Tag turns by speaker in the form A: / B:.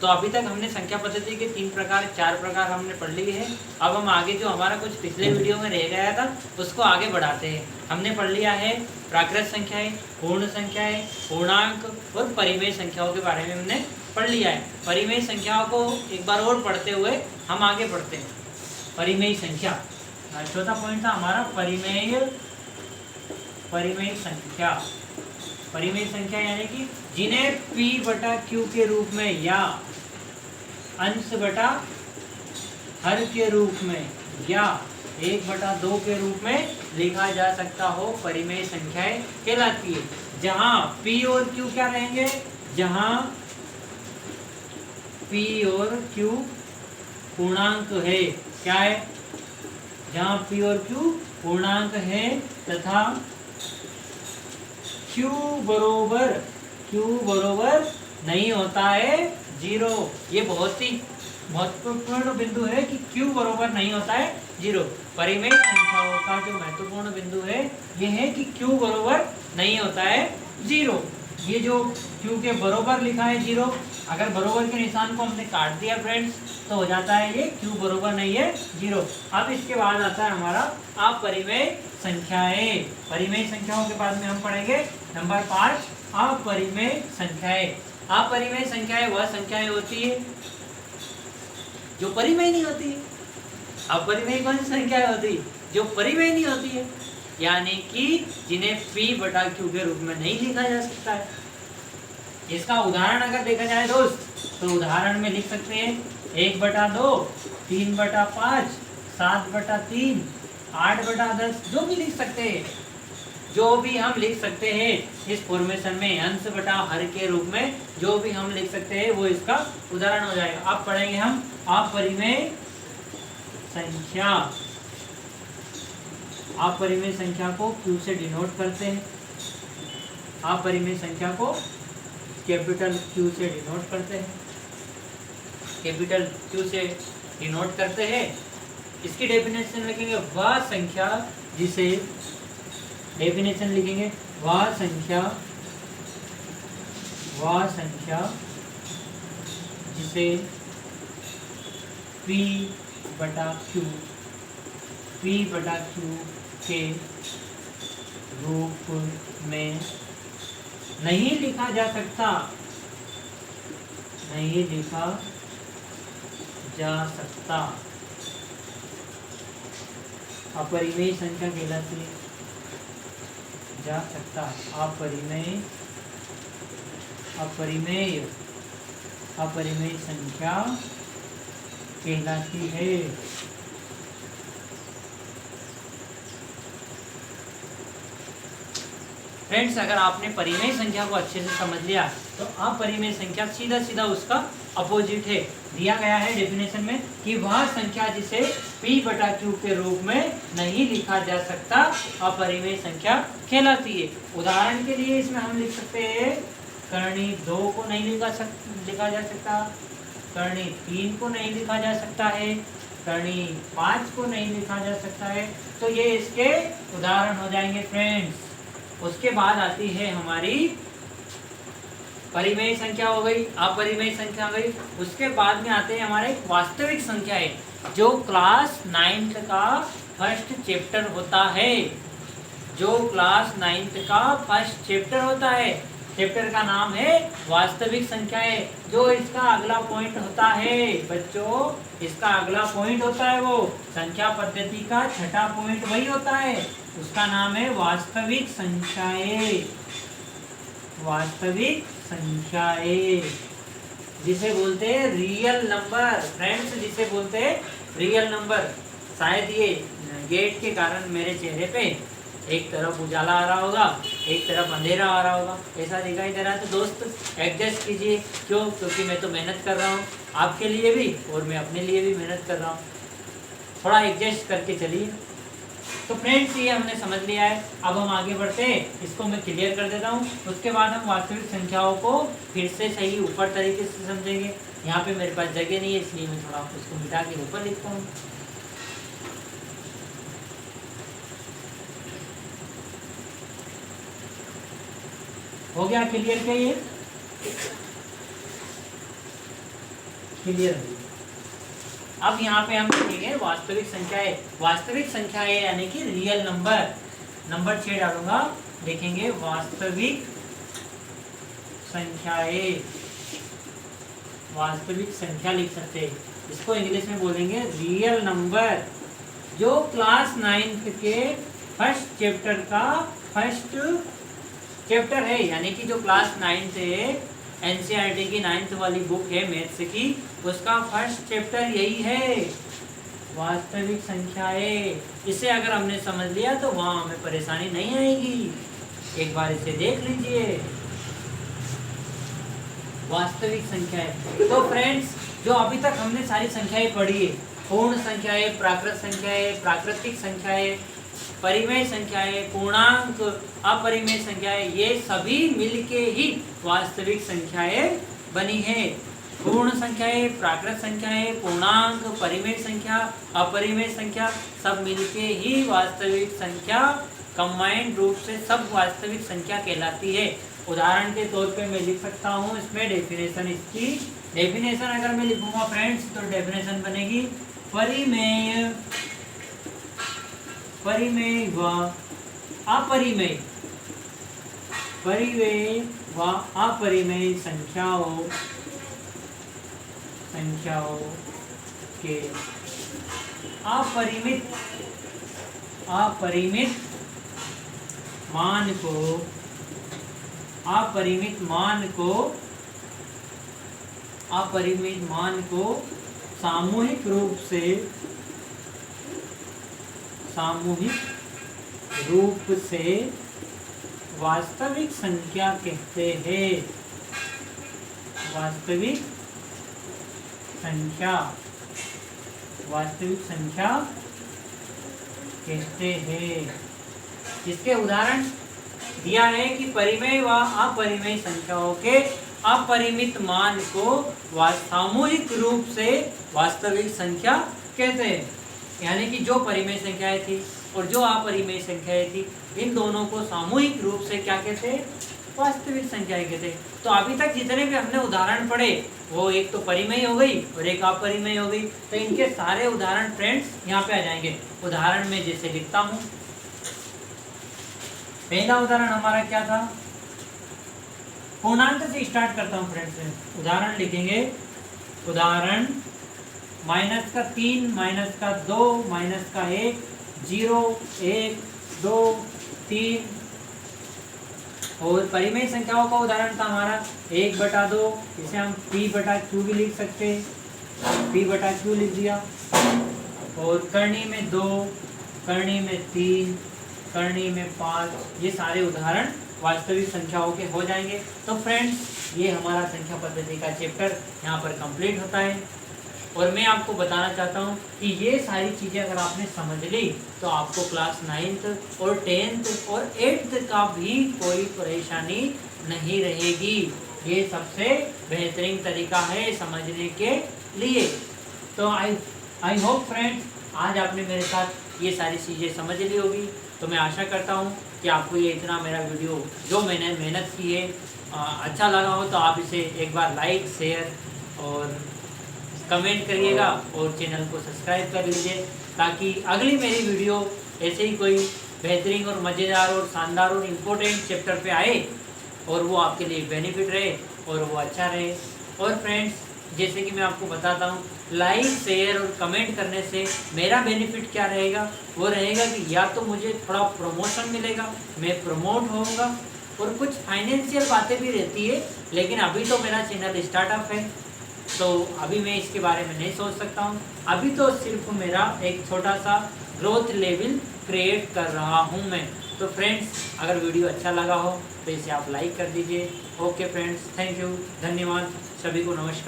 A: तो अभी तक हमने संख्या पद्धति के 4 प्रकार हमने पढ़ लिए हैं। अब हम आगे जो हमारा कुछ पिछले वीडियो में रह गया था उसको आगे बढ़ाते हैं। हमने पढ़ लिया है प्राकृत संख्याएं, पूर्ण संख्याएं, पूर्णांक और परिमेय संख्याओं के बारे में हमने पढ़ लिया है। परिमेय संख्याओं को एक बार और पढ़ते हुए हम आगे बढ़ते हैं। परिमेय संख्या, चौथा पॉइंट था हमारा परिमेय संख्या। परिमेय संख्या यानी कि जिन्हें P/Q के रूप में या अंश बटा हर के रूप में या 1/2 के रूप में लिखा जा सकता हो, परिमेय संख्याएं कहलाती है। जहां P और Q क्या रहेंगे, जहां P और Q पूर्णांक है, क्या है, जहां P और Q पूर्णांक है तथा Q बरोबर नहीं होता है 0। ये बहुत ही महत्वपूर्ण बिंदु है कि Q बरोबर नहीं होता है 0। परिमेय संख्याओं का जो महत्वपूर्ण बिंदु है ये है कि Q बरोबर नहीं होता है 0। ये जो Q के बरोबर लिखा है 0, अगर बरोबर के निशान को हमने काट दिया फ्रेंड्स तो हो जाता है ये Q बरोबर नहीं है 0। अब इसके बाद आता है हमारा अपरिमेय संख्याएं। परिमेय संख्याओं के बाद में हम पढ़ेंगे नंबर 5 अपरिमेय संख्याएं। अपरिमेय संख्याएं वह संख्याएं होती है जो परिमेय नहीं होती है। अपरिमेय कौन सी संख्याएं होती है, जो परिमेय नहीं होती है, यानी कि जिन्हें P/Q के रूप में नहीं लिखा जा सकता है। इसका उदाहरण अगर देखा जाए दोस्त, तो उदाहरण में लिख सकते हैं 1/2, 3/5, 7/3, 8/10, जो भी लिख सकते हैं। जो भी हम लिख सकते हैं इस फॉर्मेशन में अंश बटा हर के रूप में जो भी हम लिख सकते हैं वो इसका उदाहरण हो जाएगा। अब पढ़ेंगे हम अपरिमेय संख्या। अपरिमेय संख्या को Q से डिनोट करते हैं। अपरिमेय संख्या को कैपिटल Q से डिनोट करते हैं। कैपिटल Q से डिनोट करते हैं। इसकी डेफिनेशन लिखेंगे वह संख्या जिसे, डेफिनेशन लिखेंगे वह संख्या जिसे P/Q के रूप में नहीं लिखा जा सकता, नहीं लिखा जा सकता, अपरिमेय संख्या कहलाती जा सकता। अपरिमेय संख्या कहलाती है। फ्रेंड्स, अगर आपने परिमेय संख्या को अच्छे से समझ लिया तो अपरिमेय संख्या सीधा सीधा उसका अपोजिट है। दिया गया है डेफिनेशन में कि वह संख्या जिसे P/Q के रूप में नहीं लिखा जा सकता अपरिमेय संख्या कहलाती है। उदाहरण के लिए इसमें हम लिख सकते हैं करणी 2 को नहीं लिखा जा सकता, करणी 3 को नहीं लिखा जा सकता है, करणी 5 को नहीं लिखा जा सकता है। तो ये इसके उदाहरण हो जाएंगे फ्रेंड्स। उसके बाद आती है हमारी परिमेय संख्या हो गई, अपरिमेय संख्या हो गई। उसके बाद में आते हैं हमारे वास्तविक संख्याएं, जो क्लास 9th का फर्स्ट चैप्टर होता है। जो क्लास 9th का फर्स्ट चैप्टर होता है, चैप्टर का नाम है वास्तविक संख्याएं। जो इसका अगला पॉइंट होता है बच्चों, इसका अगला पॉइंट होता है वो संख्या पद्धति का छठा पॉइंट वही होता है, उसका नाम है वास्तविक संख्याएं। वास्तविक संख्याएं जिसे बोलते हैं रियल नंबर फ्रेंड्स, जिसे बोलते हैं रियल नंबर। शायद ये गेट के कारण मेरे चेहरे पे एक तरफ उजाला आ रहा होगा, एक तरफ अंधेरा आ रहा होगा, ऐसा दिखाई दे रहा है। तो दोस्त एडजस्ट कीजिए, क्यों, क्योंकि मैं तो मेहनत कर रहा हूँ आपके लिए भी और मैं अपने लिए भी मेहनत कर रहा हूँ। थोड़ा एडजस्ट करके चलिए। तो फ्रेंड्स, ये हमने समझ लिया है। अब हम आगे बढ़ते हैं, इसको मैं क्लियर कर देता हूँ। उसके बाद हम वास्तविक संख्याओं को फिर से सही ऊपर तरीके से समझेंगे। यहाँ पे मेरे पास जगह नहीं है, इसलिए मैं थोड़ा उसको मिटा के ऊपर लिखता हूँ। हो गया क्लियर? क्या ये क्लियर है। अब यहाँ पे हम लिखेंगे वास्तविक संख्याएं। वास्तविक संख्याएं यानी कि रियल नंबर। नंबर 6 डालूंगा, लिखेंगे वास्तविक संख्याएं। वास्तविक संख्या लिख सकते हैं, इसको इंग्लिश में बोलेंगे रियल नंबर। जो क्लास 9th के फर्स्ट चैप्टर का फर्स्ट चैप्टर है, यानी कि जो क्लास 9th है, एनसीईआरटी की 9th वाली बुक है मैथ्स की, उसका फर्स्ट चैप्टर यही है, वास्तविक संख्याएं। इसे अगर हमने समझ लिया तो वहां हमें परेशानी नहीं आएगी। एक बार इसे देख लीजिए, वास्तविक संख्याएं। तो फ्रेंड्स, जो अभी तक हमने सारी संख्याएं पढ़ी है, पूर्ण संख्याएं, प्राकृत संख्याएं, प्राकृतिक संख्याएं, परिमेय संख्याएं, पूर्णांक, अपरिमेय संख्याएं, ये सभी मिलके ही वास्तविक संख्याएं बनी है। पूर्ण संख्याएं, प्राकृत संख्याएं, पूर्णांक, परिमेय संख्या, अपरिमेय संख्या, सब मिलके ही वास्तविक संख्या, कंबाइंड रूप से सब वास्तविक संख्या कहलाती है। उदाहरण के तौर पे मैं लिख सकता हूँ इसमें डेफिनेशन। इसकी डेफिनेशन अगर मैं लिखूंगा फ्रेंड्स, तो डेफिनेशन बनेगी परिमेय, परिमेय व अपरिमेय, परिमेय व अपरिमेय संख्याओं के अपरिमित मान को सामूहिक रूप से वास्तविक संख्या कहते हैं। वास्तविक संख्या कहते हैं। इसके उदाहरण दिया है कि परिमेय व अपरिमेय संख्याओं के अपरिमित मान को सामूहिक रूप से वास्तविक संख्या कहते हैं। यानी कि जो परिमेय संख्याएं थी और जो अपरिमेय संख्याएं थी, इन दोनों को सामूहिक रूप से क्या कहते हैं? वास्तविक संख्याएं कहते हैं। तो अभी तक जितने भी हमने उदाहरण पढ़े, वो एक तो परिमेय हो गई और एक अपरिमेय हो गई। तो इनके सारे उदाहरण फ्रेंड्स यहाँ पे आ जाएंगे। उदाहरण में जैसे लिखता हूँ, पहला उदाहरण हमारा क्या था? पूर्णांक से स्टार्ट करता हूँ फ्रेंड्स। उदाहरण लिखेंगे, उदाहरण -3, -2, -1, 0, 1, 2, 3। और परिमेय संख्याओं का उदाहरण था हमारा 1/2। इसे हम p/q भी लिख सकते हैं, p/q लिख दिया। और करनी में 2, करनी में 3, करनी में 5, ये सारे उदाहरण वास्तविक संख्याओं के हो जाएंगे। तो फ्रेंड्स, ये हमारा संख्या पद्धति का चैप्टर यहाँ पर कंप्लीट होता है। और मैं आपको बताना चाहता हूँ कि ये सारी चीज़ें अगर आपने समझ ली, तो आपको क्लास 9th और 10th और 8th का भी कोई परेशानी नहीं रहेगी। ये सबसे बेहतरीन तरीका है समझने के लिए। तो आई होप फ्रेंड्स, आज आपने मेरे साथ ये सारी चीज़ें समझ ली होगी। तो मैं आशा करता हूँ कि आपको ये इतना मेरा वीडियो जो मैंने मेहनत की है अच्छा लगा हो। तो आप इसे एक बार लाइक, शेयर और कमेंट करिएगा और चैनल को सब्सक्राइब कर लीजिए, ताकि अगली मेरी वीडियो ऐसे ही कोई बेहतरीन और मज़ेदार और शानदार और इम्पोर्टेंट चैप्टर पे आए और वो आपके लिए बेनिफिट रहे और वो अच्छा रहे। और फ्रेंड्स, जैसे कि मैं आपको बताता हूँ, लाइक, शेयर और कमेंट करने से मेरा बेनिफिट क्या रहेगा? वो रहेगा कि या तो मुझे थोड़ा प्रमोशन मिलेगा, मैं प्रमोट होऊंगा, और कुछ फाइनेंशियल बातें भी रहती है। लेकिन अभी तो मेरा चैनल स्टार्टअप है, तो अभी मैं इसके बारे में नहीं सोच सकता हूँ। अभी तो सिर्फ मेरा एक छोटा सा ग्रोथ लेवल क्रिएट कर रहा हूँ मैं। तो फ्रेंड्स, अगर वीडियो अच्छा लगा हो तो इसे आप लाइक कर दीजिए। ओके फ्रेंड्स, थैंक यू, धन्यवाद, सभी को नमस्कार।